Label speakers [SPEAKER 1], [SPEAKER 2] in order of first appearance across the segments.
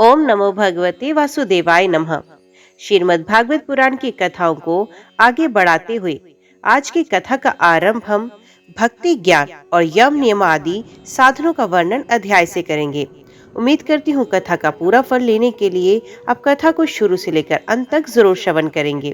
[SPEAKER 1] ओम नमो भगवते वासुदेवाय नमः। श्रीमद् भागवत पुराण की कथाओं को आगे बढ़ाते हुए आज की कथा का आरंभ हम भक्ति ज्ञान और यम नियम आदि साधनों का वर्णन अध्याय से करेंगे। उम्मीद करती हूँ कथा का पूरा फल लेने के लिए आप कथा को शुरू से लेकर अंत तक जरूर श्रवण करेंगे।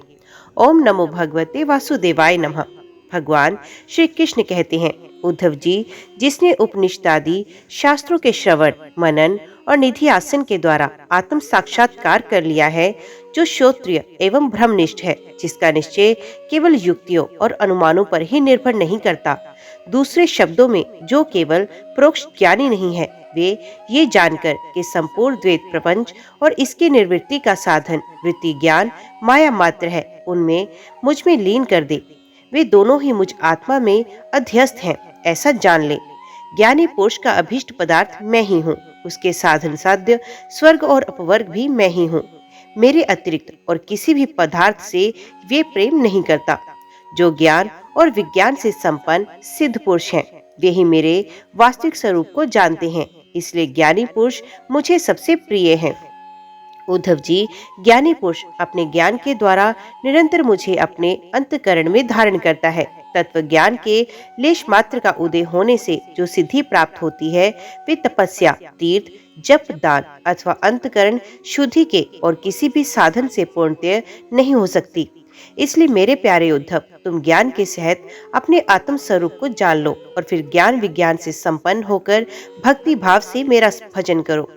[SPEAKER 1] ओम नमो भगवते वासुदेवाय नमः। भगवान श्री कृष्ण कहते हैं, उद्धव जी, जिसने उपनिषद आदि शास्त्रों के श्रवण मनन और निधि आसन के द्वारा आत्म साक्षात्कार कर लिया है, जो श्रोत्रिय एवं ब्रह्मनिष्ठ है, जिसका निश्चय केवल युक्तियों और अनुमानों पर ही निर्भर नहीं करता, दूसरे शब्दों में जो केवल प्रोक्ष ज्ञानी नहीं है, वे ये जानकर कि संपूर्ण द्वैत प्रपंच और इसकी निर्वृत्ति का साधन वृत्ति ज्ञान माया मात्र है, उनमें मुझ में लीन कर दे। वे दोनों ही मुझ आत्मा में अध्यस्त हैं, ऐसा जान ले। ज्ञानी पुरुष का अभीष्ट पदार्थ मैं ही हूँ, उसके साधन साध्य स्वर्ग और अपवर्ग भी मैं ही हूँ। मेरे अतिरिक्त और किसी भी पदार्थ से वे प्रेम नहीं करता। जो ज्ञान और विज्ञान से संपन्न सिद्ध पुरुष हैं, वे ही मेरे वास्तविक स्वरूप को जानते हैं, इसलिए ज्ञानी पुरुष मुझे सबसे प्रिय हैं। उद्धव जी, ज्ञानी पुरुष अपने ज्ञान के द्वारा निरंतर मुझे अपने अंतःकरण में धारण करता है। तत्व ज्ञान के लेश मात्र का उदय होने से जो सिद्धि प्राप्त होती है, वे तपस्या, तीर्थ, जप, दान अथवा अंतःकरण शुद्धि के और किसी भी साधन से पूर्णतः नहीं हो सकती। इसलिए मेरे प्यारे उद्धव, तुम ज्ञान के सहित अपने आत्म स्वरूप को जान लो और फिर ज्ञान विज्ञान से संपन्न होकर भक्ति भाव से मेरा भजन करो।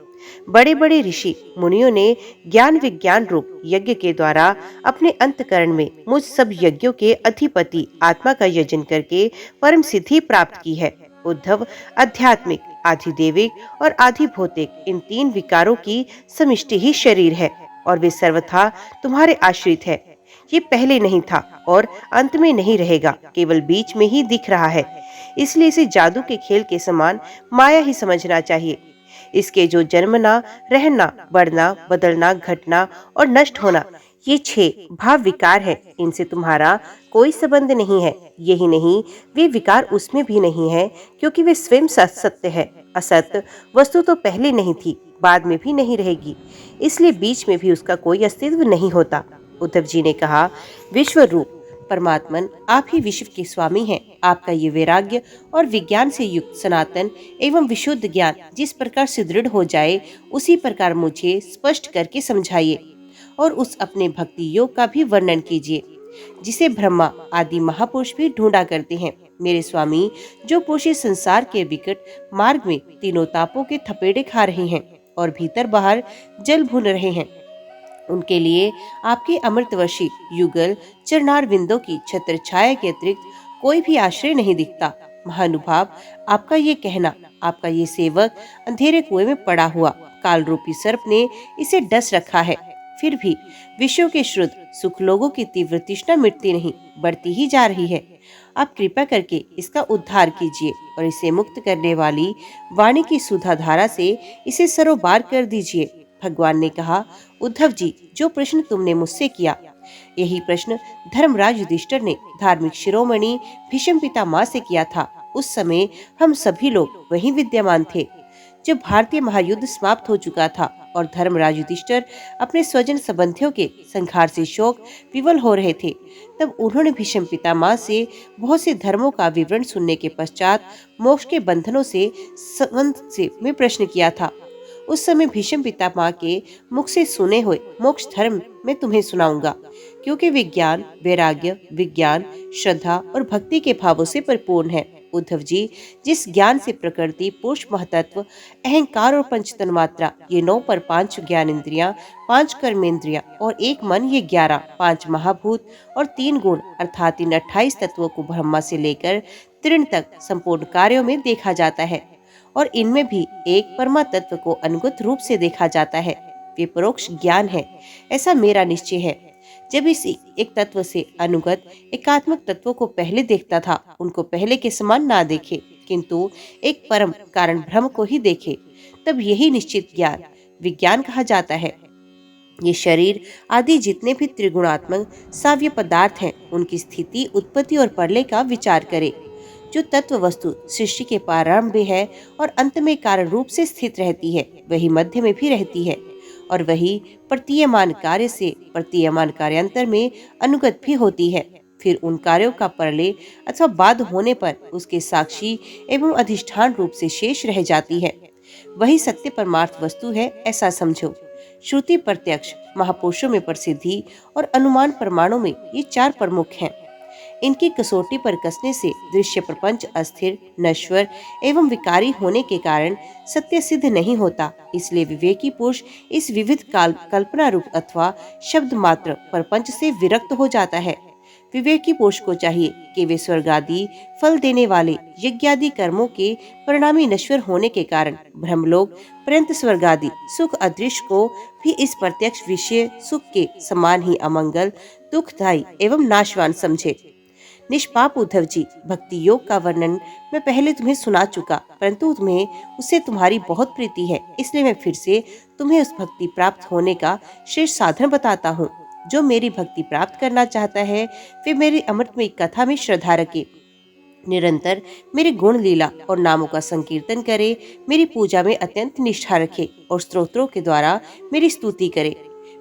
[SPEAKER 1] बड़े बड़े ऋषि मुनियों ने ज्ञान विज्ञान रूप यज्ञ के द्वारा अपने अंतकरण में मुझ सब यज्ञों के अधिपति आत्मा का यजन करके परम सिद्धि प्राप्त की है। उद्धव, आध्यात्मिक, आधिदेविक और आधिभौतिक इन तीन विकारों की समिष्टि ही शरीर है और वे सर्वथा तुम्हारे आश्रित है। ये पहले नहीं था और अंत में नहीं रहेगा, केवल बीच में ही दिख रहा है। इसलिए इसे जादू के खेल के समान माया ही समझना चाहिए। इसके जो जन्मना, रहना, बढ़ना, बदलना, घटना और नष्ट होना, ये 6 भाव विकार है, इनसे तुम्हारा कोई संबंध नहीं है। यही नहीं, वे विकार उसमें भी नहीं है, क्योंकि वे स्वयं सत्य है। असत वस्तु तो पहले नहीं थी, बाद में भी नहीं रहेगी, इसलिए बीच में भी उसका कोई अस्तित्व नहीं होता। उद्धव जी ने कहा, विश्व रूप परमात्मन, आप ही विश्व के स्वामी हैं। आपका ये वैराग्य और विज्ञान से युक्त सनातन एवं विशुद्ध ज्ञान जिस प्रकार से दृढ़ हो जाए, उसी प्रकार मुझे स्पष्ट करके समझाइए और उस अपने भक्ति योग का भी वर्णन कीजिए, जिसे ब्रह्मा आदि महापुरुष भी ढूंढा करते हैं। मेरे स्वामी, जो पुरुष इस संसार के विकट मार्ग में तीनों तापों के थपेड़े खा रहे हैं और भीतर बाहर जल भून रहे हैं, उनके लिए आपके अमृतवर्षी युगल चरणार विंदों की छत्र छाया के अतिरिक्त कोई भी आश्रय नहीं दिखता। महानुभाव, आपका ये कहना, आपका ये सेवक अंधेरे कुएं में पड़ा हुआ काल रूपी सर्प ने इसे डस रखा है, फिर भी विश्व के शुद्ध सुख लोगों की तीव्र तृष्णा मिटती नहीं, बढ़ती ही जा रही है। आप कृपा करके इसका उद्धार कीजिए और इसे मुक्त करने वाली वाणी की सुधा धारा से इसे सरोबार कर दीजिए। भगवान ने कहा, उद्धव जी, जो प्रश्न तुमने मुझसे किया, यही प्रश्न धर्मराज युधिष्ठिर ने धार्मिक शिरोमणि भीष्म पितामह से किया था। उस समय हम सभी लोग वहीं विद्यमान थे, जब भारतीय महायुद्ध समाप्त हो चुका था और धर्मराज युधिष्ठिर अपने स्वजन संबंधियों के संहार से शोक विवल हो रहे थे। तब उन्होंने भीष्म पितामह से बहुत से धर्मों का विवरण सुनने के पश्चात मोक्ष के बंधनों से संबंध से में प्रश्न किया था। उस समय भीष्म पितामह के मुख से सुने हुए मोक्ष धर्म मैं तुम्हें सुनाऊंगा, क्योंकि विज्ञान, वैराग्य, विज्ञान, श्रद्धा और भक्ति के भावों से परिपूर्ण है। उद्धव जी, जिस ज्ञान से प्रकृति, पुरुष, महतत्व, अहंकार और पंच तन्मात्रा, ये 9 पर 5 ज्ञान इंद्रियां, 5 कर्मेंद्रियां और 1 मन, ये 11, 5 महाभूत और 3 गुण अर्थात इन 28 तत्वों को ब्रह्मा से लेकर तृण तक संपूर्ण कार्यों में देखा जाता है और इनमें भी एक परमा तत्व को अनुगत रूप से देखा जाता है। वे परोक्ष ज्ञान है, ऐसा मेरा निश्चय है। जब इस एक तत्व से अनुगत एकात्मक तत्वों को पहले देखता था, उनको पहले के समान ना देखे, किंतु एक परम कारण ब्रह्म को ही देखे, तब यही निश्चित ज्ञान विज्ञान कहा जाता है। ये शरीर आदि जितने भी त्रिगुणात्मक साव्य पदार्थ हैं, उनकी स्थिति, उत्पत्ति और प्रलय का विचार करे। जो तत्व वस्तु सृष्टि के प्रारंभ में है और अंत में कारण रूप से स्थित रहती है, वही मध्य में भी रहती है। और वही प्रतीयमान कार्य से प्रतीयमान कार्यांतर में अनुगत भी होती है। फिर उन कार्यों का परले अथवा बाद होने पर उसके साक्षी एवं अधिष्ठान रूप से शेष रह जाती है। वही सत्य परमार्थ वस्तु है, ऐसा समझो। श्रुति प्रत्यक्ष, महापुरुषों में प्रसिद्धि और अनुमान प्रमाणों में ये चार प्रमुख हैं। इनकी कसौटी पर कसने से दृश्य प्रपंच अस्थिर, नश्वर एवं विकारी होने के कारण सत्य सिद्ध नहीं होता। इसलिए विवेकी पुरुष इस विविध कल्पना रूप अथवा शब्द मात्र प्रपंच से विरक्त हो जाता है। विवेकी पुरुष को चाहिए कि वे स्वर्ग आदि फल देने वाले यज्ञादि कर्मों के परिणामी नश्वर होने के कारण ब्रह्मलोक पर्यंत स्वर्ग आदि सुख अदृश्य को भी इस प्रत्यक्ष विषय सुख के समान ही अमंगल, दुखदायी एवं नाशवान समझे। निष्पाप उद्धव जी, भक्ति योग का वर्णन मैं पहले तुम्हें सुना चुका, परंतु तुम्हें उससे तुम्हारी बहुत प्रीति है, इसलिए मैं फिर से तुम्हें उस भक्ति प्राप्त होने का श्रेष्ठ साधन बताता हूँ। जो मेरी भक्ति प्राप्त करना चाहता है वे मेरी अमृतमयी कथा में श्रद्धा रखे, निरंतर मेरे गुण लीला और नामों का संकीर्तन करे, मेरी पूजा में अत्यंत निष्ठा रखे और स्तोत्रों के द्वारा मेरी स्तुति करे,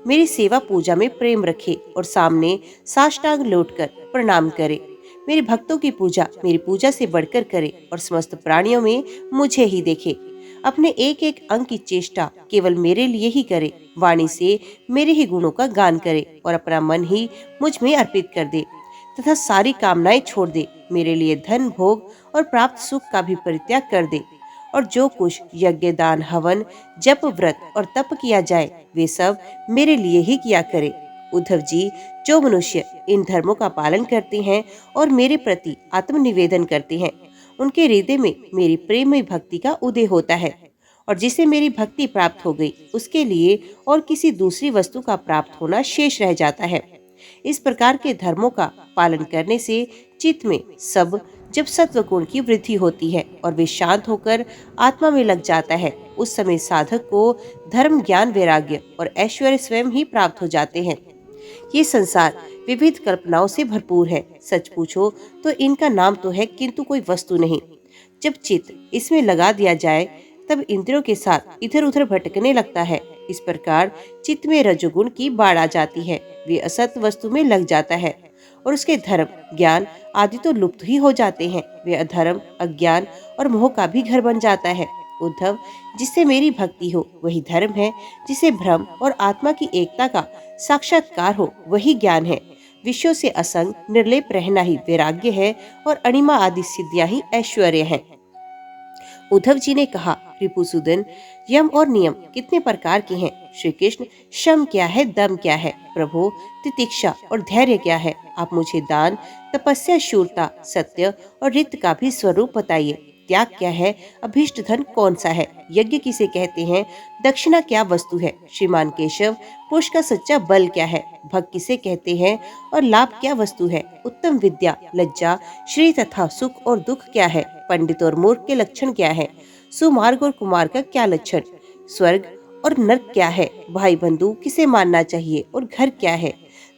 [SPEAKER 1] मेरी सेवा पूजा में प्रेम रखे और सामने साष्टांग लौटकर प्रणाम करे। मेरे भक्तों की पूजा मेरी पूजा से बढ़कर करे और समस्त प्राणियों में मुझे ही देखे। अपने एक एक अंग की चेष्टा केवल मेरे लिए ही करे, वाणी से मेरे ही गुणों का गान करे और अपना मन ही मुझ में अर्पित कर दे तथा सारी कामनाएं छोड़ दे। मेरे लिए धन भोग और प्राप्त सुख का भी परित्याग कर दे और जो कुछ यज्ञ दान हवन जप व्रत और तप किया जाए वे सब मेरे लिए ही किया करे। उद्धव जी, जो मनुष्य इन धर्मों का पालन करते हैं और मेरे प्रति आत्मनिवेदन करते हैं उनके हृदय में मेरी प्रेममय भक्ति का उदय होता है और जिसे मेरी भक्ति प्राप्त हो गई उसके लिए और किसी दूसरी वस्तु का प्राप्त होना शेष रह जाता है। इस प्रकार के धर्मों का पालन करने से चित्त में सब जब सत्व गुण की वृद्धि होती है और वे शांत होकर आत्मा में लग जाता है, उस समय साधक को धर्म ज्ञान वैराग्य और ऐश्वर्य स्वयं ही प्राप्त हो जाते हैं। ये संसार विविध कल्पनाओं से भरपूर है। सच पूछो तो इनका नाम तो है किंतु कोई वस्तु नहीं। जब चित्त इसमें लगा दिया जाए तब इंद्रियों के साथ इधर उधर भटकने लगता है। इस प्रकार चित्त में रजोगुण की बाढ़ आ जाती है, वे असत वस्तु में लग जाता है और उसके धर्म ज्ञान आदि तो लुप्त ही हो जाते हैं। वे अधर्म अज्ञान और मोह का भी घर बन जाता है। उद्धव, जिससे मेरी भक्ति हो वही धर्म है, जिसे भ्रम और आत्मा की एकता का साक्षात्कार हो वही ज्ञान है। विषयों से असंग निर्लेप रहना ही वैराग्य है और अणिमा आदि सिद्धियां ही ऐश्वर्य है। उद्धव जी ने कहा, रिपुसुदन, यम और नियम कितने प्रकार के हैं? श्री कृष्ण, शम क्या है, दम क्या है? प्रभु, तितिक्षा और धैर्य क्या है? आप मुझे दान, तपस्या, शूरता, सत्य और रित का भी स्वरूप बताइए। त्याग क्या है? अभीष्ट धन कौन सा है? यज्ञ किसे कहते हैं? दक्षिणा क्या वस्तु है? श्रीमान केशव, पुरुष का सच्चा बल क्या है? भक्त किसे कहते हैं और लाभ क्या वस्तु है? उत्तम विद्या, लज्जा, श्री तथा सुख और दुख क्या है? पंडित और मूर्ख के लक्षण क्या है? सुमार्ग और कुमार का क्या लक्षण? स्वर्ग और नरक क्या है? भाई बंधु किसे मानना चाहिए और घर क्या है?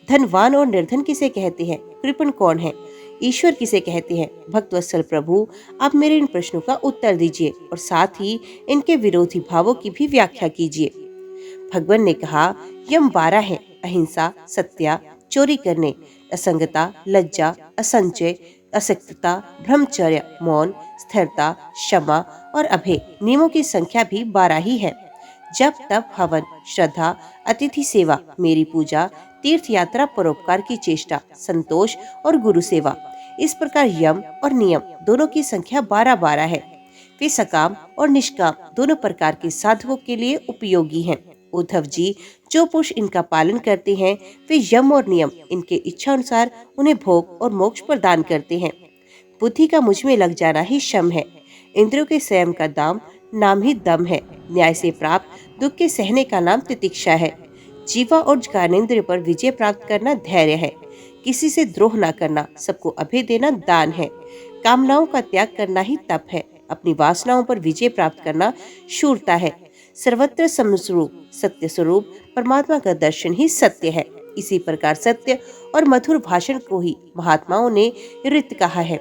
[SPEAKER 1] धनवान और निर्धन किसे कहते हैं? कृपण कौन है? ईश्वर किसे कहते हैं? भक्तवत्सल प्रभु, आप मेरे इन प्रश्नों का उत्तर दीजिए और साथ ही इनके विरोधी भावों की भी व्याख्या कीजिए। भगवान ने कहा, यम 12 है। अहिंसा, सत्या, चोरी करने, असंगता, लज्जा, असंचय, असक्तता, ब्रह्मचर्य, मौन, स्थिरता, क्षमा और अभय। नियमों की संख्या भी 12 ही है। जप तप हवन, श्रद्धा, अतिथि सेवा, मेरी पूजा, तीर्थ यात्रा, परोपकार की चेष्टा, संतोष और गुरु सेवा, इस प्रकार यम और नियम दोनों की संख्या 12-12 है। वे सकाम और निष्काम दोनों प्रकार के साधकों के लिए उपयोगी हैं। उद्धव जी, जो पुरुष इनका पालन करते हैं वे यम और नियम इनके इच्छा अनुसार उन्हें भोग और मोक्ष प्रदान करते हैं। बुद्धि का मुझ में लग जाना ही शम है। इंद्रियों के संयम का नाम ही दम है। न्याय से प्राप्त दुख के सहने का नाम तितिक्षा है। जीवा और ज्ञानेंद्रिय पर विजय प्राप्त करना धैर्य है। किसी से द्रोह न करना, सबको अभय देना दान है। कामनाओं का त्याग करना ही तप है। अपनी वासनाओं पर विजय प्राप्त करना शूरता है। सर्वत्र समस्वरूप सत्य स्वरूप परमात्मा का दर्शन ही सत्य है। इसी प्रकार सत्य और मधुर भाषण को ही महात्माओं ने ऋत कहा है।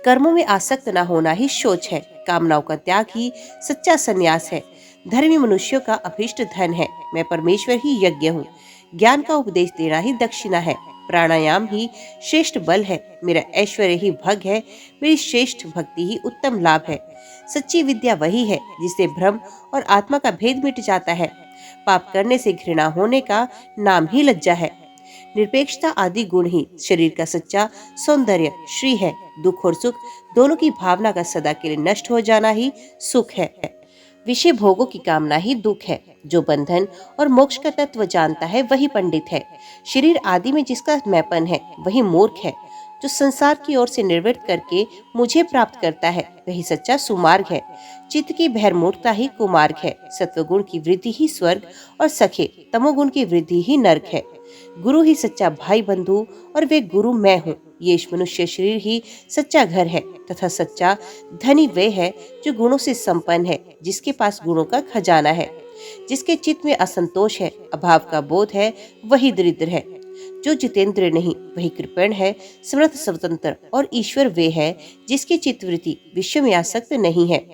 [SPEAKER 1] कर्मों में आसक्त न होना ही शोच है। कामनाओं का त्याग ही सच्चा संन्यास है। धर्मी मनुष्यों का अभीष्ट धन है। मैं परमेश्वर ही यज्ञ हूँ। ज्ञान का उपदेश देना ही दक्षिणा है। प्राणायाम ही श्रेष्ठ बल है। मेरा ऐश्वर्य ही भग है। मेरी श्रेष्ठ भक्ति ही उत्तम लाभ है। सच्ची विद्या वही है जिससे भ्रम और आत्मा का भेद मिट जाता है। पाप करने से घृणा होने का नाम ही लज्जा है। निरपेक्षता आदि गुण ही शरीर का सच्चा सौंदर्य श्री है। दुख और सुख दोनों की भावना का सदा के लिए नष्ट हो जाना ही सुख है। विषय भोगों की कामना ही दुख है। जो बंधन और मोक्ष का तत्व जानता है वही पंडित है। शरीर आदि में जिसका मैपन है वही मूर्ख है। जो संसार की ओर से निर्वृत्त करके मुझे प्राप्त करता है वही सच्चा सुमार्ग है। चित्त की भैरमूर्खता ही कुमार्ग है। सत्वगुण की वृद्धि ही स्वर्ग और सखे तमोगुण की वृद्धि ही नरक है। गुरु ही सच्चा भाई बंधु और वे गुरु मैं हूँ। ये मनुष्य शरीर ही सच्चा घर है तथा सच्चा धनी वे है जो गुणों से संपन्न है, जिसके पास गुणों का खजाना है। जिसके चित्त में असंतोष है, अभाव का बोध है, वही दरिद्र है। जो जितेंद्र नहीं वही कृपण है। समर्थ स्वतंत्र और ईश्वर वे है जिसकी चित्तवृत्ति विश्व में आसक्त नहीं है।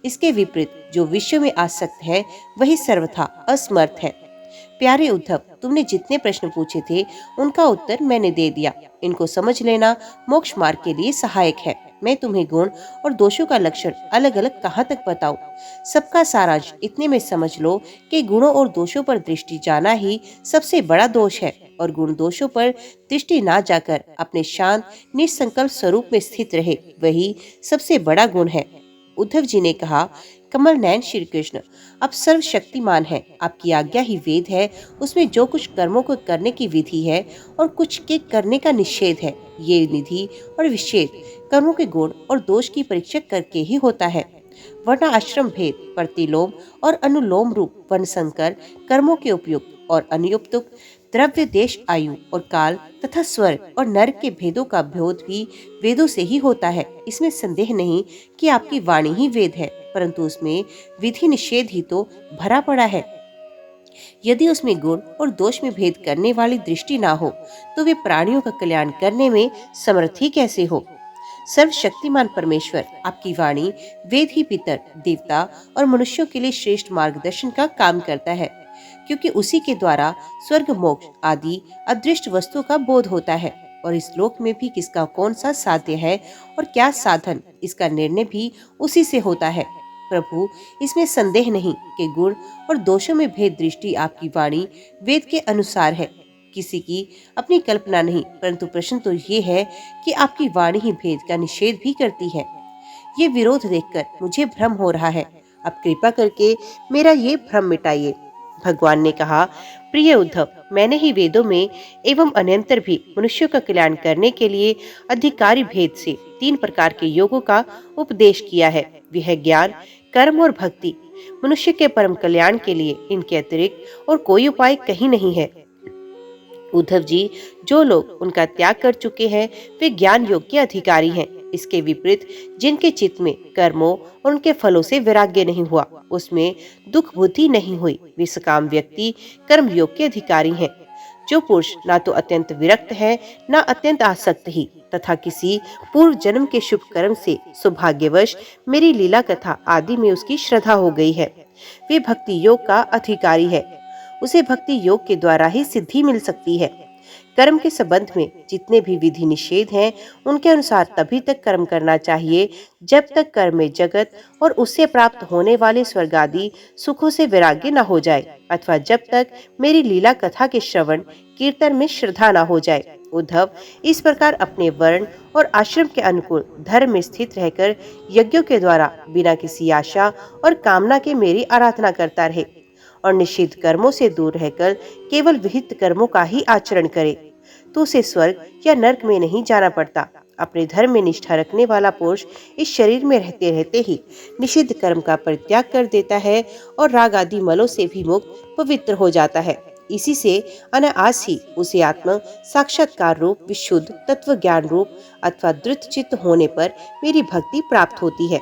[SPEAKER 1] इसके विपरीत जो विश्व में आसक्त है वही सर्वथा असमर्थ है। प्यारे उद्धव, तुमने जितने प्रश्न पूछे थे उनका उत्तर मैंने दे दिया। इनको समझ लेना मोक्ष मार्ग के लिए सहायक है। मैं तुम्हें गुण और दोषों का लक्षण अलग अलग कहाँ तक बताऊं? सबका सारांश इतने में समझ लो कि गुणों और दोषों पर दृष्टि जाना ही सबसे बड़ा दोष है और गुण दोषों पर दृष्टि ना जाकर अपने शांत निसंकल्प स्वरूप में स्थित रहे वही सबसे बड़ा गुण है। उद्धव जी ने कहा, कमल नयन श्री कृष्ण, आप सर्वशक्तिमान हैं। आपकी आज्ञा ही वेद है। उसमें जो कुछ कर्मों को करने की विधि है और कुछ के करने का निषेध है, ये निधि और विषेध कर्मों के गुण और दोष की परीक्षा करके ही होता है। वरना आश्रम भेद, प्रतिलोम और अनुलोम रूप वन संकर कर्मों के उपयुक्त और अनुपयुक्त, द्रव्य, देश, आयु और काल तथा स्वर्ग और नरक के भेदों का बोध भी वेदों से ही होता है। इसमें संदेह नहीं कि आपकी वाणी ही वेद है, परंतु उसमें विधि निषेध ही तो भरा पड़ा है। यदि उसमें गुण और दोष में भेद करने वाली दृष्टि ना हो तो वे प्राणियों का कल्याण करने में समर्थ ही कैसे हो? सर्वशक्तिमान परमेश्वर, आपकी वाणी वेद ही पितर, देवता और मनुष्यों के लिए श्रेष्ठ मार्गदर्शन का काम करता है, क्योंकि उसी के द्वारा स्वर्ग मोक्ष आदि अदृष्ट वस्तुओं का बोध होता है। और इस लोक में भी किसका कौन सा साध्य है और क्या साधन, इसका निर्णय भी उसी से होता है। प्रभु, इसमें संदेह नहीं कि गुण और दोषों में भेद दृष्टि आपकी वाणी वेद के अनुसार है। किसी की अपनी कल्पना नहीं, परंतु प्रश्न तो ये है कि आपकी वाणी ही भेद का निषेध भी करती है। ये विरोध देखकर मुझे भ्रम हो रहा है। अब कृपा करके मेरा ये भ्रम मिटाइए। भगवान ने कहा, प्रिय उद्धव, मैंने ही वेदों में एवं अन्यंतर भी मनुष्यों का कल्याण करने के लिए अधिकारी भेद से 3 प्रकार के योगों का उपदेश किया है। वह है ज्ञान, कर्म और भक्ति। मनुष्य के परम कल्याण के लिए इनके अतिरिक्त और कोई उपाय कहीं नहीं है। उद्धव जी, जो लोग उनका त्याग कर चुके हैं वे ज्ञान योग के अधिकारी हैं। इसके विपरीत जिनके चित्त में कर्मों और उनके फलों से वैराग्य नहीं हुआ, उसमें दुख बुद्धि नहीं हुई, वे सकाम व्यक्ति कर्म योग के अधिकारी हैं। जो पुरुष ना तो अत्यंत विरक्त है ना अत्यंत आसक्त ही, तथा किसी पूर्व जन्म के शुभ कर्म से सौभाग्यवश मेरी लीला कथा आदि में उसकी श्रद्धा हो गई है, वे भक्ति योग का अधिकारी है। उसे भक्ति योग के द्वारा ही सिद्धि मिल सकती है। कर्म के संबंध में जितने भी विधि निषेध हैं, उनके अनुसार तभी तक कर्म करना चाहिए जब तक कर्म में जगत और उससे प्राप्त होने वाले स्वर्ग आदि सुखों से वैराग्य न हो जाए, अथवा जब तक मेरी लीला कथा के श्रवण कीर्तन में श्रद्धा न हो जाए। उद्धव, इस प्रकार अपने वर्ण और आश्रम के अनुकूल धर्म में स्थित रहकर यज्ञों के द्वारा बिना किसी आशा और कामना के मेरी आराधना करता रहे और निषिद्ध कर्मों से दूर रहकर केवल विहित कर्मों का ही आचरण करे तो उसे स्वर्ग या नरक में नहीं जाना पड़ता। अपने धर्म में निष्ठा रखने वाला पुरुष इस शरीर में रहते रहते ही निषिद्ध कर्म का परित्याग कर देता है और राग आदि मलों से भी मुक्त पवित्र हो जाता है। इसी से अनायास ही उसे आत्म साक्षात्कार रूप विशुद्ध तत्व ज्ञान रूप अथवा द्रुत चित्त होने पर मेरी भक्ति प्राप्त होती है।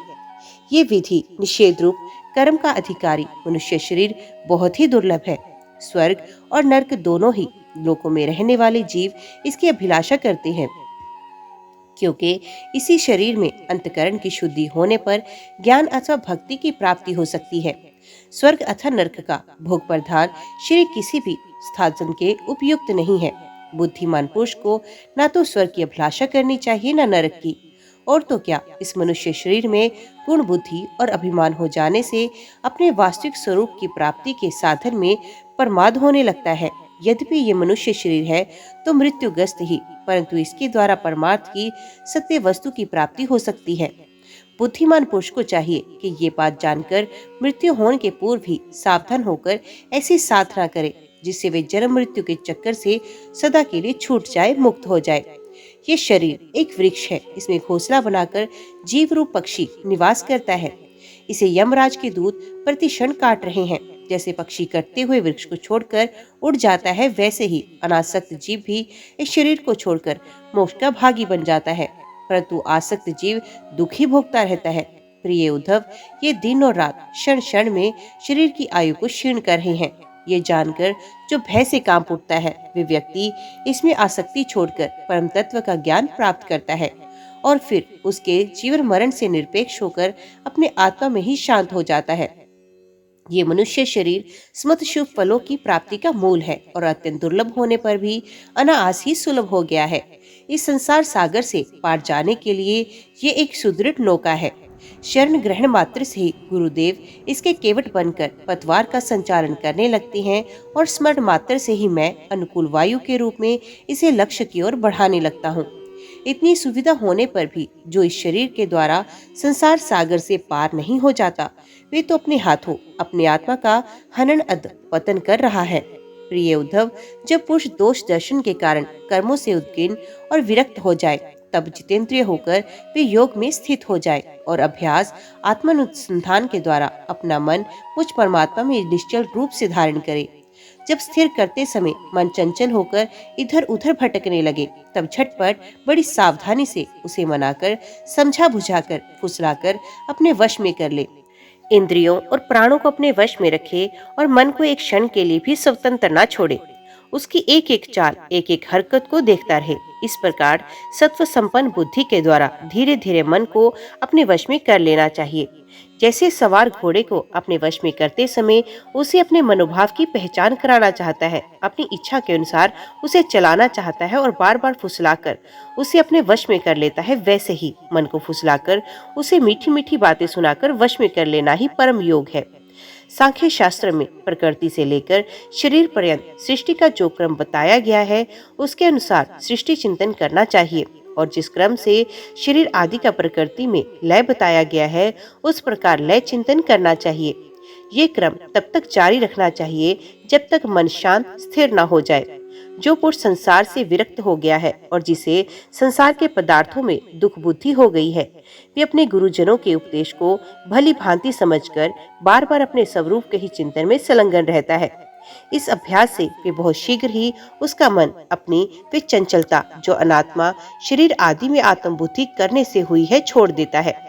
[SPEAKER 1] ये विधि निषेध रूप कर्म का अधिकारी मनुष्य शरीर बहुत ही दुर्लभ है। स्वर्ग और नरक दोनों ही लोकों में रहने वाले जीव इसकी अभिलाषा करते हैं, क्योंकि इसी शरीर में अंतकरण की शुद्धि होने पर ज्ञान अथवा भक्ति की प्राप्ति हो सकती है। स्वर्ग अथवा नरक का भोग प्रधान शरीर किसी भी साधन के उपयुक्त नहीं है। बुद्धिमान पुरुष को ना तो स्वर्ग की अभिलाषा करनी चाहिए ना नरक की। और तो क्या, इस मनुष्य शरीर में गुण बुद्धि और अभिमान हो जाने से अपने वास्तविक स्वरूप की प्राप्ति के साधन में प्रमाद होने लगता है। यद्यपि ये मनुष्य शरीर है तो मृत्युग्रस्त ही, परंतु इसके द्वारा परमार्थ की सत्य वस्तु की प्राप्ति हो सकती है। बुद्धिमान पुरुष को चाहिए कि ये बात जानकर मृत्यु होने के पूर्व ही सावधान होकर ऐसी साधना करे जिससे वे जन्म मृत्यु के चक्कर से सदा के लिए छूट जाए, मुक्त हो जाए। ये शरीर एक वृक्ष है, इसमें घोंसला बनाकर जीव रूप पक्षी निवास करता है। इसे यमराज के दूत प्रतिक्षण काट रहे हैं। जैसे पक्षी कटते हुए वृक्ष को छोड़कर उड़ जाता है, वैसे ही अनासक्त जीव भी इस शरीर को छोड़कर मोक्ष का भागी बन जाता है। परंतु आसक्त जीव दुखी भोगता रहता है। प्रिय उद्धव, ये दिन और रात क्षण क्षण में शरीर की आयु को क्षीण कर रहे हैं। ये जानकर जो भय से कांप उठता है, वे व्यक्ति इसमें आसक्ति छोड़कर परम तत्व का ज्ञान प्राप्त करता है और फिर उसके जीवन मरण से निरपेक्ष होकर अपने आत्मा में ही शांत हो जाता है। ये मनुष्य शरीर स्मृत शुभ फलों की प्राप्ति का मूल है और अत्यंत दुर्लभ होने पर भी अनायास ही सुलभ हो गया है। इस संसार सागर से पार जाने के लिए ये एक सुदृढ़ नौका है। शरण ग्रहण मात्र से ही गुरुदेव इसके केवट बनकर पतवार का संचालन करने लगते हैं और स्मरण मात्र से ही मैं अनुकूल वायु के रूप में इसे लक्ष्य की ओर बढ़ाने लगता हूँ। इतनी सुविधा होने पर भी जो इस शरीर के द्वारा संसार सागर से पार नहीं हो जाता, वे तो अपने हाथों अपने आत्मा का हनन अध पतन कर रहा है। प्रिय उद्धव, जब पुरुष दोष दर्शन के कारण कर्मों से उद्विग्न और विरक्त हो जाए, तब जितेंद्रिय होकर वे योग में स्थित हो जाए और अभ्यास आत्मानुसंधान के द्वारा अपना मन मुझ परमात्मा में निश्चल रूप से धारण करे। जब स्थिर करते समय मन चंचल होकर इधर उधर भटकने लगे, तब झटपट बड़ी सावधानी से उसे मनाकर, समझा बुझाकर, फुसलाकर अपने वश में कर ले। इंद्रियों और प्राणों को अपने वश में रखे और मन को एक क्षण के लिए भी स्वतंत्र न छोड़े। उसकी एक एक चाल, एक एक हरकत को देखता रहे। इस प्रकार सत्व संपन्न बुद्धि के द्वारा धीरे धीरे मन को अपने वश में कर लेना चाहिए। जैसे सवार घोड़े को अपने वश में करते समय उसे अपने मनोभाव की पहचान कराना चाहता है, अपनी इच्छा के अनुसार उसे चलाना चाहता है और बार बार फुसलाकर उसे अपने वश में कर लेता है, वैसे ही मन को फुसलाकर उसे मीठी मीठी बातें सुनाकर वश में कर लेना ही परम योग है। सांख्य शास्त्र में प्रकृति से लेकर शरीर पर्यंत सृष्टि का जो क्रम बताया गया है, उसके अनुसार सृष्टि चिंतन करना चाहिए और जिस क्रम से शरीर आदि का प्रकृति में लय बताया गया है, उस प्रकार लय चिंतन करना चाहिए। ये क्रम तब तक जारी रखना चाहिए जब तक मन शांत स्थिर न हो जाए। जो पुरुष संसार से विरक्त हो गया है और जिसे संसार के पदार्थों में दुख बुद्धि हो गई है, वे अपने गुरुजनों के उपदेश को भली भांति समझकर बार बार अपने स्वरूप के ही चिंतन में संलग्न रहता है। इस अभ्यास से वे बहुत शीघ्र ही उसका मन अपनी वे चंचलता जो अनात्मा शरीर आदि में आत्म बुद्धि करने से हुई है छोड़ देता है।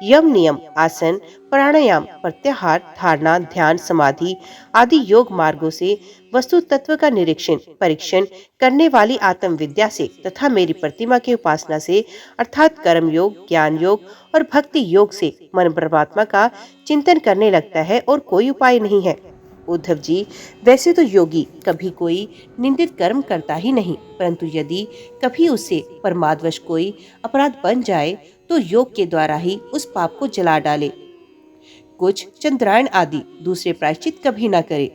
[SPEAKER 1] यम नियम, आसन, प्राणायाम, प्रत्याहार, धारणा, ध्यान, समाधि आदि योग मार्गों से वस्तु तत्व का निरीक्षण परीक्षण करने वाली आत्म विद्या से तथा मेरी प्रतिमा की उपासना से अर्थात कर्म योग, ज्ञान योग और भक्ति योग से मन परमात्मा का चिंतन करने लगता है और कोई उपाय नहीं है। उद्धव जी, वैसे तो योगी कभी कोई निंदित कर्म करता ही नहीं, परंतु यदि कभी उससे परमादवश कोई अपराध बन जाए तो योग के द्वारा ही उस पाप को जला डाले। कुछ चंद्रायण आदि दूसरे प्रायश्चित कभी न करे।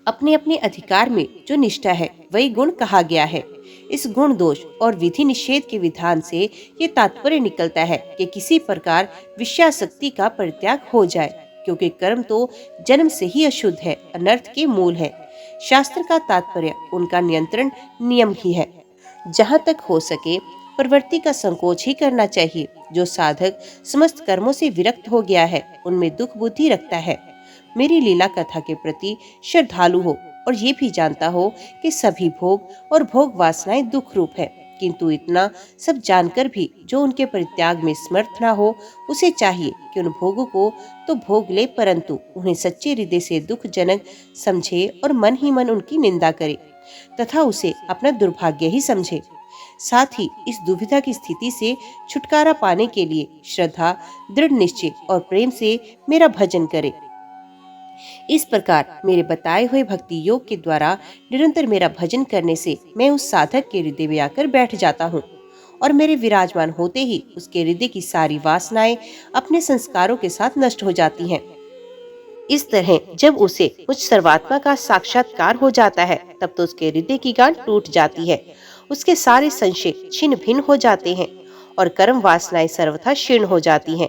[SPEAKER 1] अपने अपने अधिकार में जो निष्ठा है वही गुण कहा गया है। इस गुण दोष और विधि निषेध के विधान से ये तात्पर्य निकलता है कि किसी प्रकार विषयासक्ति का परित्याग हो जाए, क्योंकि कर्म तो जन्म से ही अशुद्ध है, अनर्थ के मूल है। शास्त्र का तात्पर्य उनका नियंत्रण नियम ही है। जहाँ तक हो सके प्रवृत्ति का संकोच ही करना चाहिए। जो साधक समस्त कर्मों से विरक्त हो गया है, उनमें दुख बुद्धि रखता है, मेरी लीला कथा के प्रति श्रद्धालु हो और ये भी जानता हो कि सभी भोग और भोग वासनाएं दुख रूप है, किंतु इतना सब जानकर भी जो उनके परित्याग में समर्थ ना हो, उसे चाहिए कि उन भोगों को तो भोग ले, परंतु उन्हें सच्चे हृदय से दुखजनक समझे और मन ही मन उनकी निंदा करे तथा उसे अपना दुर्भाग्य ही समझे। साथ ही इस दुविधा की स्थिति से छुटकारा पाने के लिए श्रद्धा, दृढ़ निश्चय और प्रेम से मेरा भजन करे। इस प्रकार मेरे बताए हुए भक्ति योग के द्वारा निरंतर मेरा भजन करने से मैं उस साधक के हृदय में आकर बैठ जाता हूँ और मेरे विराजमान होते ही उसके हृदय की सारी वासनाएं अपने संस्कारों के साथ नष्ट हो जाती हैं। इस तरह जब उसे कुछ सर्वात्मा का साक्षात्कार हो जाता है तब तो उसके हृदय की गांठ टूट जाती है, उसके सारे संशय छिन्न भिन्न हो जाते हैं और कर्म वासनाएं सर्वथा क्षीण हो जाती हैं।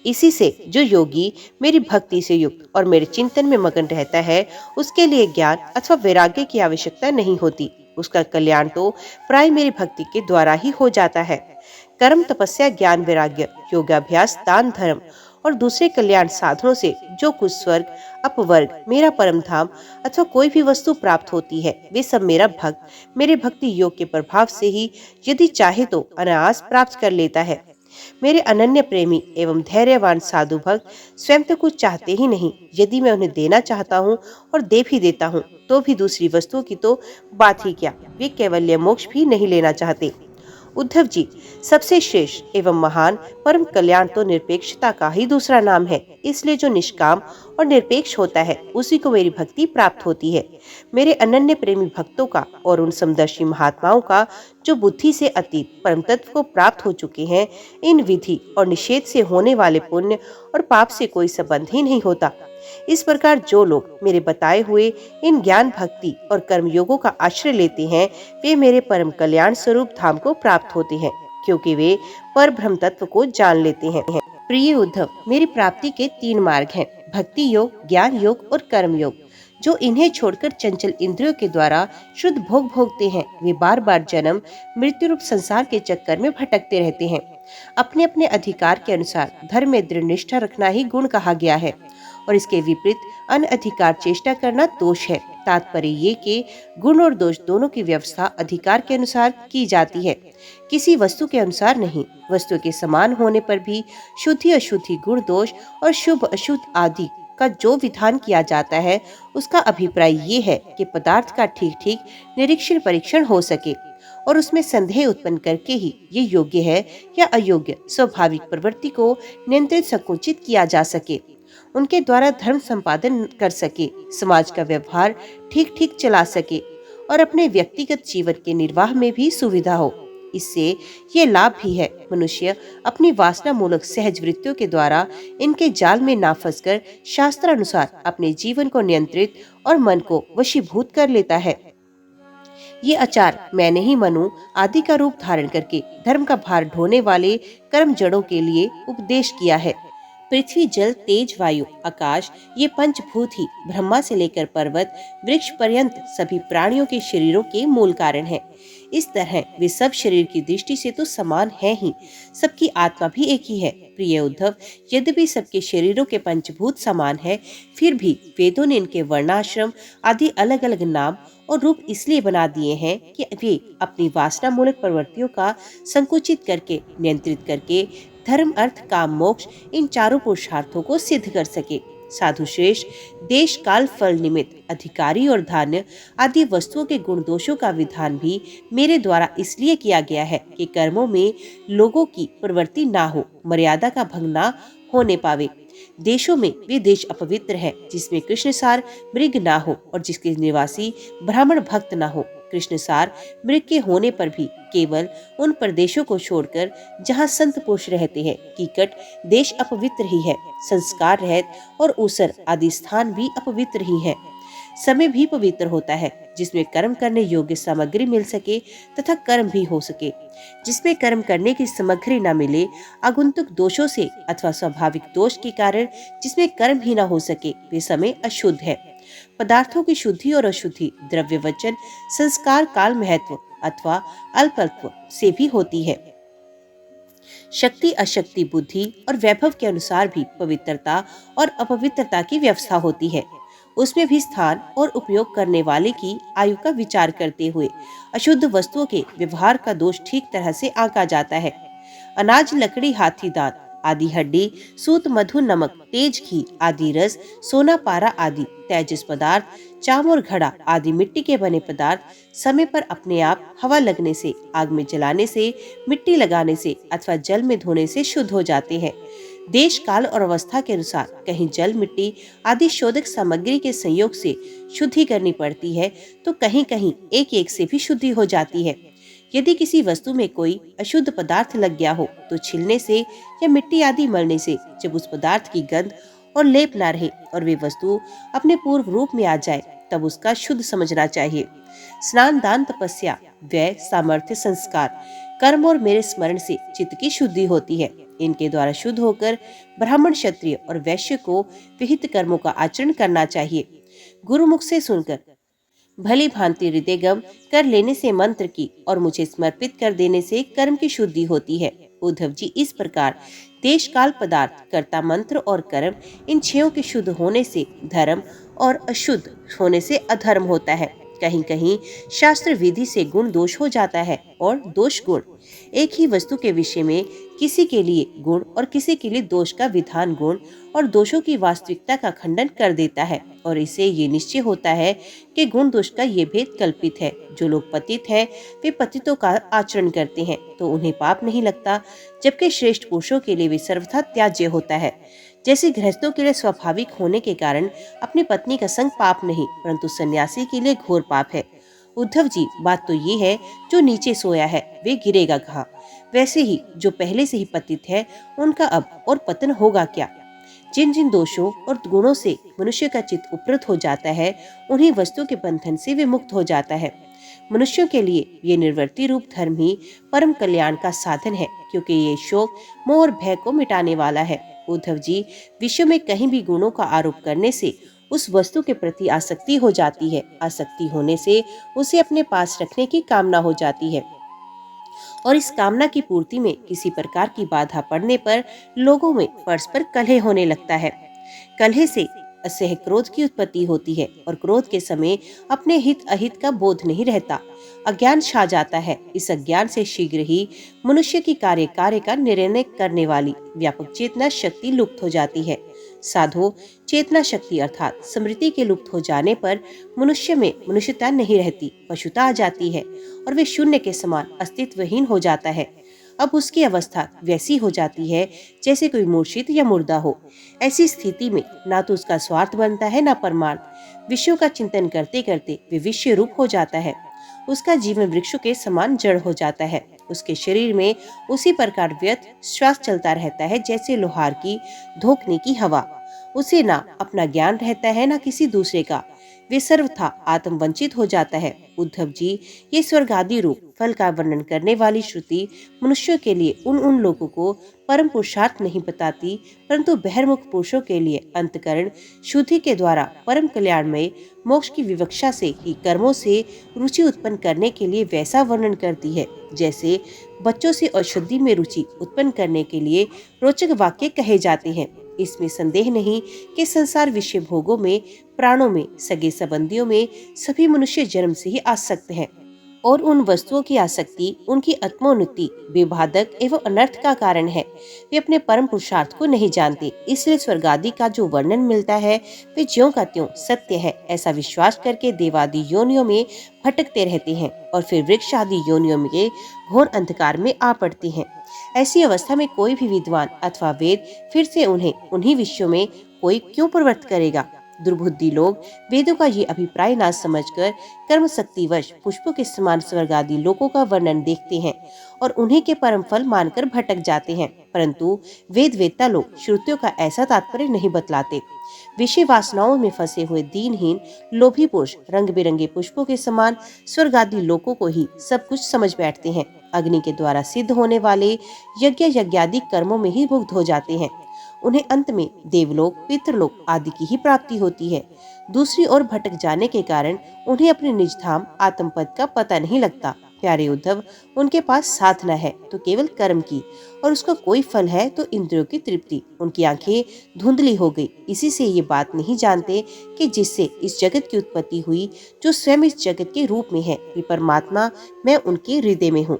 [SPEAKER 1] इसी से जो योगी मेरी भक्ति से युक्त और मेरे चिंतन में मगन रहता है उसके लिए ज्ञान अथवा वैराग्य की आवश्यकता नहीं होती। उसका कल्याण तो प्राय मेरी भक्ति के द्वारा ही हो जाता है। कर्म तपस्या ज्ञान वैराग्य योगाभ्यास दान धर्म और दूसरे कल्याण साधनों से जो कुछ स्वर्ग अपवर्ग मेरा परम धाम अथवा कोई भी वस्तु प्राप्त होती है वे सब मेरा भक्त मेरे भक्ति योग के प्रभाव से ही यदि चाहे तो अनायास प्राप्त कर लेता है। मेरे अनन्य प्रेमी एवं धैर्यवान साधु भक्त स्वयं तो कुछ चाहते ही नहीं, यदि मैं उन्हें देना चाहता हूँ और दे भी देता हूँ तो भी दूसरी वस्तुओं की तो बात ही क्या, वे कैवल्य मोक्ष भी नहीं लेना चाहते। उद्धव जी, सबसे श्रेष्ठ एवं महान परम कल्याण तो निरपेक्षता का ही दूसरा नाम है। इसलिए जो निष्काम और निरपेक्ष होता है उसी को मेरी भक्ति प्राप्त होती है। मेरे अनन्य प्रेमी भक्तों का और उन समदर्शी महात्माओं का जो बुद्धि से अतीत परम तत्व को प्राप्त हो चुके हैं, इन विधि और निषेध से होने वाले पुण्य और पाप से कोई संबंध ही नहीं होता। इस प्रकार जो लोग मेरे बताए हुए इन ज्ञान भक्ति और कर्म योगों का आश्रय लेते हैं वे मेरे परम कल्याण स्वरूप धाम को प्राप्त होते हैं, क्योंकि वे पर ब्रह्म तत्व को जान लेते हैं। प्रिय उद्धव, मेरी प्राप्ति के 3 मार्ग हैं, भक्ति योग, ज्ञान योग और कर्म योग। जो इन्हें छोड़कर चंचल इंद्रियों के द्वारा शुद्ध भोग भोगते हैं वे बार बार जन्म मृत्यु रूप संसार के चक्कर में भटकते रहते हैं। अपने अपने अधिकार के अनुसार धर्म में दृढ़ निष्ठा रखना ही गुण कहा गया है और इसके विपरीत अनअधिकार चेष्टा करना दोष है। तात्पर्य ये कि गुण और दोष दोनों की व्यवस्था अधिकार के अनुसार की जाती है, किसी वस्तु के अनुसार नहीं। वस्तु के समान होने पर भी शुद्धि अशुद्धि गुण दोष और शुभ अशुद्ध आदि का जो विधान किया जाता है उसका अभिप्राय ये है कि पदार्थ का ठीक ठीक निरीक्षण परीक्षण हो सके और उसमें संदेह उत्पन्न करके ही ये योग्य है या अयोग्य स्वाभाविक प्रवृत्ति को नियंत्रित संकुचित किया जा सके, उनके द्वारा धर्म संपादन कर सके, समाज का व्यवहार ठीक ठीक चला सके और अपने व्यक्तिगत जीवन के निर्वाह में भी सुविधा हो। इससे ये लाभ भी है, मनुष्य अपनी वासना मूलक सहज वृत्तियों के द्वारा इनके जाल में ना फंसकर शास्त्रानुसार अपने जीवन को नियंत्रित और मन को वशीभूत कर लेता है। ये आचार मैं नहीं मनूं आदि का रूप धारण करके धर्म का भार ढोने वाले कर्म जड़ों के लिए उपदेश किया है। पृथ्वी जल तेज वायु आकाश ये पंचभूत ही ब्रह्मा से लेकर पर्वत वृक्ष पर्यंत सभी प्राणियों के शरीरों के मूल कारण हैं। इस तरह वे सब शरीर की दृष्टि से तो समान है ही, सबकी आत्मा भी एक ही है। प्रिय उद्धव, यद्यपि सबके शरीरों के पंचभूत समान है, फिर भी वेदों ने इनके वर्णाश्रम आदि अलग अलग नाम और रूप इसलिए बना दिए हैं कि वे अपनी वासना मूलक प्रवृत्तियों का संकुचित करके नियंत्रित करके धर्म अर्थ काम मोक्ष इन चारों पुरुषार्थों को सिद्ध कर सके। साधु श्रेष्ठ, देश काल फल निमित्त अधिकारी और धान्य आदि वस्तुओं के गुण दोषों का विधान भी मेरे द्वारा इसलिए किया गया है कि कर्मों में लोगों की प्रवृत्ति ना हो, मर्यादा का भंग ना होने पावे। देशों में वे देश अपवित्र है जिसमें कृष्णसार मृग ना हो और जिसके निवासी ब्राह्मण भक्त ना हो। कृष्णसार मृग के होने पर भी केवल उन प्रदेशों को छोड़कर जहाँ संत पुरुष रहते हैं कीकट देश अपवित्र ही है। संस्कार रहित और ऊसर आदि स्थान भी अपवित्र ही है। समय भी पवित्र होता है जिसमें कर्म करने योग्य सामग्री मिल सके तथा कर्म भी हो सके। जिसमें कर्म करने की सामग्री न मिले, आगंतुक दोषों से अथवा स्वाभाविक दोष के कारण जिसमें कर्म ही न हो सके, वे समय अशुद्ध है। पदार्थों की शुद्धि और अशुद्धि द्रव्य वचन संस्कार काल महत्व अथवा अल्पत्व से भी होती है। शक्ति अशक्ति बुद्धि और वैभव के अनुसार भी पवित्रता और अपवित्रता की व्यवस्था होती है। उसमें भी स्थान और उपयोग करने वाले की आयु का विचार करते हुए अशुद्ध वस्तुओं के व्यवहार का दोष ठीक तरह से आंका जाता है। अनाज लकड़ी हाथी दांत आदि हड्डी सूत मधु नमक तेज घी आदि रस सोना पारा आदि तेजस पदार्थ चाम और घड़ा आदि मिट्टी के बने पदार्थ समय पर अपने आप हवा लगने से आग में जलाने से मिट्टी लगाने से अथवा जल में धोने से शुद्ध हो जाते हैं। देश काल और अवस्था के अनुसार कहीं जल, मिट्टी आदि शोधक सामग्री के संयोग से शुद्धि करनी पड़ती है, तो कहीं कहीं एक एक से भी शुद्धि हो जाती है। यदि किसी वस्तु में कोई अशुद्ध पदार्थ लग गया हो, तो छिलने से या मिट्टी आदि मलने से जब उस पदार्थ की गंध और लेप ना रहे और वे वस्तु अपने पूर्व रूप में आ जाए, तब उसका शुद्ध समझना चाहिए। स्नान, दान, तपस्या, व्यय, सामर्थ्य, संस्कार, कर्म और मेरे स्मरण से चित्त की शुद्धि होती है। इनके द्वारा शुद्ध होकर ब्राह्मण, क्षत्रिय और वैश्य को विहित कर्मों का आचरण करना चाहिए। गुरुमुख से सुनकर भली भांति हृदयगम कर लेने से मंत्र की और मुझे समर्पित कर देने से कर्म की शुद्धि होती है। उद्धव जी, इस प्रकार देश, काल, पदार्थ, कर्ता, मंत्र और कर्म, इन छयों के शुद्ध होने से धर्म और अशुद्ध होने से अधर्म होता है। कहीं कहीं शास्त्र विधि से गुण दोष हो जाता है और दोष गुण। एक ही वस्तु के विषय में किसी के लिए गुण और किसी के लिए दोष का विधान गुण और दोषों की वास्तविकता का खंडन कर देता है, और इससे ये निश्चय होता है कि गुण दोष का ये भेद कल्पित है। जो लोग पतित हैं वे पतितों का आचरण करते हैं तो उन्हें पाप नहीं लगता, जबकि श्रेष्ठ पुरुषों के लिए वे सर्वथा त्याज्य होता है। जैसे गृहस्थों के लिए स्वाभाविक होने के कारण अपनी पत्नी का संग पाप नहीं, परंतु सन्यासी के लिए घोर पाप है। उद्धव जी, बात तो ये है, जो नीचे सोया है वे गिरेगा कहाँ? वैसे ही जो पहले से ही पतित है उनका अब और पतन होगा क्या? जिन जिन दोषों और गुणों से मनुष्य का चित्त उपरत हो जाता है, उन्हीं वस्तु के बंधन से वे मुक्त हो जाता है। मनुष्यों के लिए ये निर्वर्ती रूप धर्म ही परम कल्याण का साधन है, क्योंकि ये शोक, मोह और भय को मिटाने वाला है। उद्धव जी, विश्व में कहीं भी गुणों का आरोप करने से उस वस्तु के प्रति आसक्ति हो जाती है। आसक्ति होने से उसे अपने पास रखने की कामना हो जाती है, और इस कामना की पूर्ति में किसी प्रकार की बाधा पड़ने पर लोगों में परस्पर कलह होने लगता है। कलह से असह्य क्रोध की उत्पत्ति होती है, और क्रोध के समय अपने हित अहित का बोध नहीं रहता, अज्ञान छा जाता है। इस अज्ञान से शीघ्र ही मनुष्य की कार्य का निर्णय करने वाली व्यापक चेतना शक्ति लुप्त हो जाती है। साधो, चेतना शक्ति अर्थात स्मृति के लुप्त हो जाने पर मनुष्य में मनुष्यता नहीं रहती, पशुता आ जाती है और वे शून्य के समान अस्तित्वहीन हो जाता है। अब उसकी अवस्था वैसी हो जाती है जैसे कोई मूर्छित या मुर्दा हो। ऐसी स्थिति में ना तो उसका स्वार्थ बनता है ना परमार्थ। विषयों का चिंतन करते करते वे विषय रूप हो जाता है। उसका जीवन वृक्ष के समान जड़ हो जाता है। उसके शरीर में उसी प्रकार व्यर्थ श्वास चलता रहता है जैसे लोहार की धोखने की हवा। उसे ना अपना ज्ञान रहता है ना किसी दूसरे का। वे सर्वथा आत्म वंचित हो जाता है। उद्धव जी, ये स्वर्ग आदि रूप फल का वर्णन करने वाली श्रुति मनुष्यों के लिए उन लोगों को परम पुरुषार्थ नहीं बताती, परंतु बहिर्मुख पुरुषों के लिए अंतकरण शुद्धि के द्वारा परम कल्याणमय मोक्ष की विवक्षा से ही कर्मों से रुचि उत्पन्न करने के लिए वैसा वर्णन करती है, जैसे बच्चों से अशुद्धि में रुचि उत्पन्न करने के लिए रोचक वाक्य कहे जाते हैं। इसमें संदेह नहीं कि संसार विषय भोगों में, प्राणों में, सगे संबंधियों में सभी मनुष्य जन्म से ही आसक्त हैं, और उन वस्तुओं की आसक्ति उनकी आत्मोन्नति, विबाधक एवं अनर्थ का कारण है। वे अपने परम पुरुषार्थ को नहीं जानते, इसलिए स्वर्ग आदि का जो वर्णन मिलता है वे ज्यों का त्यों सत्य है ऐसा विश्वास करके देवादि योनियों में भटकते रहते हैं, और फिर वृक्ष आदि योनियों में घोर अंधकार में आ पड़ते हैं। ऐसी अवस्था में कोई भी विद्वान अथवा वेद फिर से उन्हें उन्हीं विषयों में कोई क्यों प्रवृत्त करेगा? दुर्बुद्धि लोग वेदों का ये अभिप्राय ना समझकर कर्म शक्तिवश पुष्पों के समान स्वर्ग आदि लोकों का वर्णन देखते हैं और उन्हीं के परम फल मानकर भटक जाते हैं, परंतु वेदता लोग श्रुतियों का ऐसा तात्पर्य नहीं बतलाते। विषय वासनाओं में फंसे हुए दीनहीन लोभी पुरुष रंग बिरंगे पुष्पों के समान स्वर्ग आदि लोकों को ही सब कुछ समझ बैठते हैं। अग्नि के द्वारा सिद्ध होने वाले यज्ञादि कर्मों में ही मुग्ध हो जाते हैं। उन्हें अंत में देवलोक, पितृलोक आदि की ही प्राप्ति होती है। दूसरी ओर भटक जाने के कारण उन्हें अपने निज धाम आत्मपद का पता नहीं लगता। प्यारे उद्धव, उनके पास साधना है तो केवल कर्म की, और उसका कोई फल है तो इंद्रियों की तृप्ति। उनकी आंखें धुंधली हो गई, इसी से ये बात नहीं जानते कि जिससे इस जगत की उत्पत्ति हुई, जो स्वयं इस जगत के रूप में है, ये परमात्मा मैं उनके हृदय में हूँ।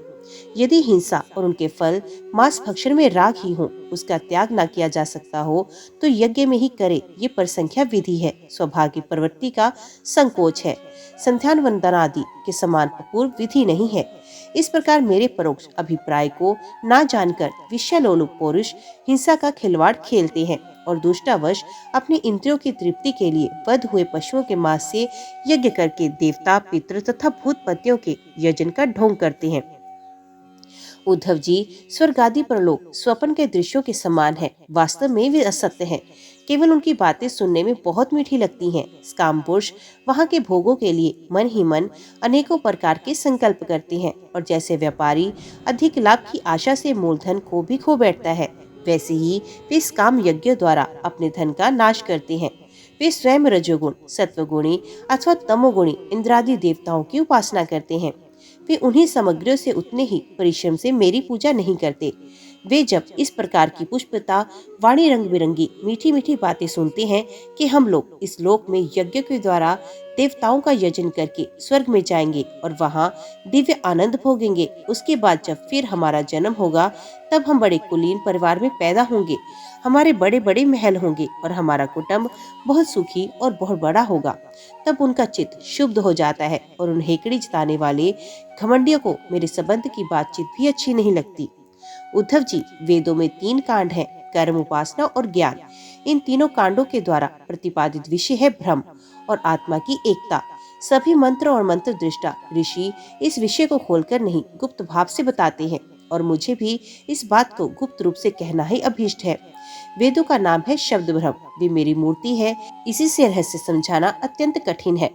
[SPEAKER 1] यदि हिंसा और उनके फल मांस भक्षण में राग ही हो, उसका त्याग न किया जा सकता हो, तो यज्ञ में ही करे, ये परसंख्या विधि है, सौभाग्य प्रवृत्ति का संकोच है, संध्यान वंदन आदि के समान अपूर्व विधि नहीं है। इस प्रकार मेरे परोक्ष अभिप्राय को ना जानकर विषयलोलुप पुरुष हिंसा का खिलवाड़ खेलते हैं और दुष्टावश अपनी इंद्रियों की तृप्ति के लिए वध हुए पशुओं के मांस से यज्ञ करके देवता, पितृ तथा भूतपतियों के यजन का ढोंग करते हैं। उद्धव जी, स्वर्ग आदि परलोक स्वप्न के दृश्यों के समान है, वास्तव में वे असत्य हैं। केवल उनकी बातें सुनने में बहुत मीठी लगती हैं। काम पुरुष वहाँ के भोगों के लिए मन ही मन अनेकों प्रकार के संकल्प करते हैं और जैसे व्यापारी अधिक लाभ की आशा से मूलधन को भी खो बैठता है, वैसे ही वे इस काम यज्ञ द्वारा अपने धन का नाश करते हैं। वे स्वयं रजोगुण, सत्वगुणी अथवा तमोगुणी इंद्रादि देवताओं की उपासना करते हैं। वे उन्हीं सामग्रियों से उतने ही परिश्रम से मेरी पूजा नहीं करते। वे जब इस प्रकार की पुष्पता वाणी रंग बिरंगी मीठी मीठी बातें सुनते हैं कि हम लोग इस लोक में यज्ञ के द्वारा देवताओं का यजन करके स्वर्ग में जाएंगे और वहाँ दिव्य आनंद भोगेंगे, उसके बाद जब फिर हमारा जन्म होगा तब हम बड़े कुलीन परिवार में पैदा होंगे, हमारे बड़े बड़े महल होंगे और हमारा कुटुंब बहुत सुखी और बहुत बड़ा होगा। तब उनका चित्त शुद्ध हो जाता है और उन हेकड़ी जताने वाले घमंडियों को मेरे संबंध की बातचीत भी अच्छी नहीं लगती। उद्धव जी, वेदों में 3 कांड हैं, कर्म, उपासना और ज्ञान। इन तीनों कांडों के द्वारा प्रतिपादित विषय है ब्रह्म और आत्मा की एकता। सभी मंत्र और मंत्र दृष्टा ऋषि इस विषय को खोलकर नहीं गुप्त भाव से बताते हैं और मुझे भी इस बात को गुप्त रूप से कहना ही अभीष्ट है। वेदों का नाम है शब्द ब्रह्म, वे मेरी मूर्ति है, इसी से रहस्य समझाना अत्यंत कठिन है।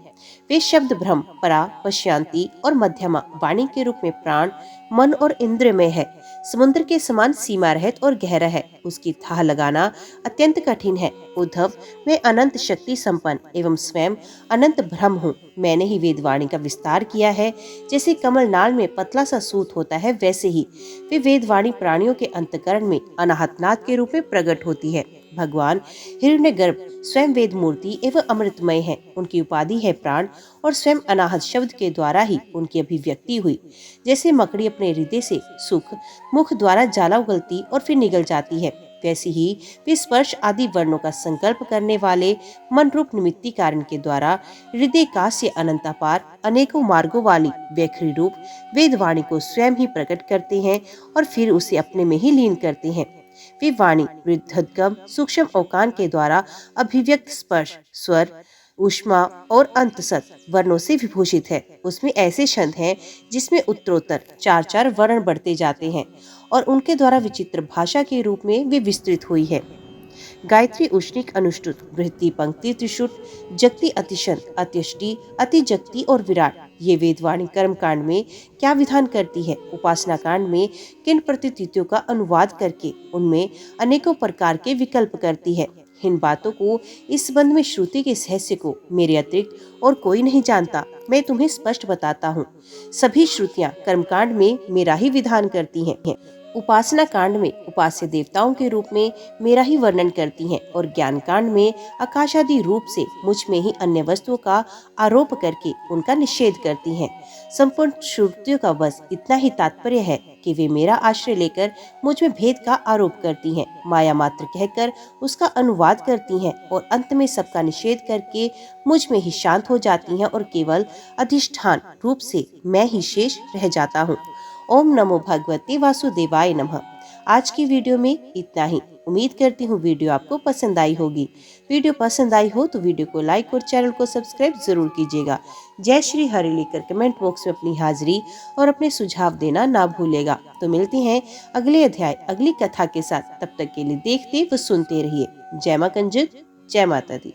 [SPEAKER 1] वे शब्द ब्रह्म परा, पश्यांति और मध्यमा वाणी के रूप में प्राण, मन और इंद्रियमय है, समुद्र के समान सीमा रहित और गहरा है, उसकी थाह लगाना अत्यंत कठिन है। उद्धव, मैं अनंत शक्ति संपन्न एवं स्वयं अनंत ब्रह्म हूँ। मैंने ही वेदवाणी का विस्तार किया है। जैसे कमल नाल में पतला सा सूत होता है, वैसे ही वे वेदवाणी प्राणियों के अंतकरण में अनाहतनाद के रूप में प्रकट होती है। भगवान हिरण्यगर्भ स्वयं वेद मूर्ति एवं अमृतमय है, उनकी उपाधि है प्राण और स्वयं अनाहत शब्द के द्वारा ही उनकी अभिव्यक्ति हुई। जैसे मकड़ी अपने हृदय से सुख मुख द्वारा जाला उगलती और फिर निगल जाती है, वैसे ही वे स्पर्श आदि वर्णों का संकल्प करने वाले मन रूप निमित्ती कारण के द्वारा हृदय का से अनंतापार अनेकों मार्गों वाली व्यखरी रूप वेदवाणी को स्वयं ही प्रकट करते हैं और फिर उसे अपने में ही लीन करते हैं। वे वाणी वृद्धगम सूक्ष्म अवकान के द्वारा अभिव्यक्त स्पर्श, स्वर, ऊष्मा और अंतसत वर्णों से विभूषित है। उसमें ऐसे छंद हैं जिसमें उत्तरोत्तर 4-4 वर्ण बढ़ते जाते हैं और उनके द्वारा विचित्र भाषा के रूप में वे विस्तृत हुई है। गायत्री, उष्णिक, अनुष्टुत, बृहति, पंक्ति, त्रिशुट, जगति, अतिशंत, अत्यष्टि, अतिजगति और विराट, ये वेदवाणी कर्म कांड में क्या विधान करती है, उपासना कांड में किन प्रतितिथियों का अनुवाद करके उनमें अनेकों प्रकार के विकल्प करती है। इन बातों को, इस संबंध में श्रुति के रहस्य को मेरे अतिरिक्त और कोई नहीं जानता। मैं तुम्हें स्पष्ट बताता हूँ। सभी श्रुतियाँ कर्मकांड में मेरा ही विधान करती हैं। उपासना कांड में उपास्य देवताओं के रूप में मेरा ही वर्णन करती हैं और ज्ञान कांड में आकाशादि रूप से मुझ में ही अन्य वस्तुओं का आरोप करके उनका निषेध करती हैं। संपूर्ण श्रुतियों का बस इतना ही तात्पर्य है कि वे मेरा आश्रय लेकर मुझ में भेद का आरोप करती हैं, माया मात्र कहकर उसका अनुवाद करती हैं और अंत में सबका निषेध करके मुझ में ही शांत हो जाती हैं और केवल अधिष्ठान रूप से मैं ही शेष रह जाता हूँ। ओम नमो भगवते वासुदेवाय नमः। आज की वीडियो में इतना ही। उम्मीद करती हूँ वीडियो आपको पसंद आई होगी। वीडियो पसंद आई हो तो वीडियो को लाइक और चैनल को सब्सक्राइब जरूर कीजिएगा। जय श्री हरि लिखकर कमेंट बॉक्स में अपनी हाजिरी और अपने सुझाव देना ना भूलेगा। तो मिलते हैं अगले अध्याय अगली कथा के साथ। तब तक के लिए देखते व सुनते रहिए। जय मां कंजक, जय माता दी।